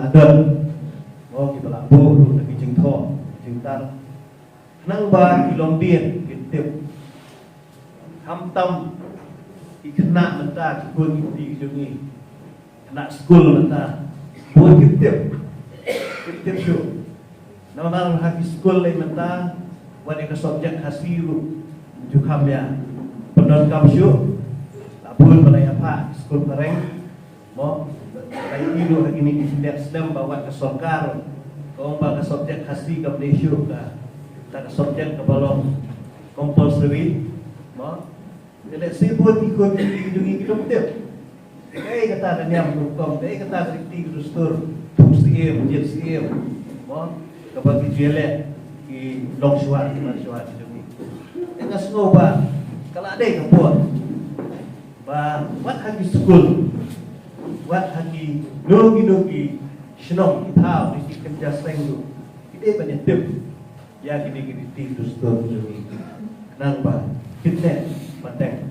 adon mo ki bala bu lu ki jing tho jing tar nang ba ki long dien ki tip ham tam ki kena menta ki kun ki jungi kena school menta bu ki tip shu nama hak school le menta wani ka subjek hasiru jukam ya penon kam shu labul balai apa school kareng mo kai ido hak ini ki sedang bawa ke sorkar kau bawa ke subjek hasi ka pleshu ka tak subjek ke balong compulsory mo jadi sibut ikut jungi kita betul kai kata dan yang hukum kai kata rikti rustur tusi mujid sim mo kabagi jele ki long suat jungi dengan snoba kalau ada yang buat ba wat hagi school wat hagi nogi shnong itau di kerja sengdu ide banyak tip ya gini ti rustur jungi nang ba kitne pateng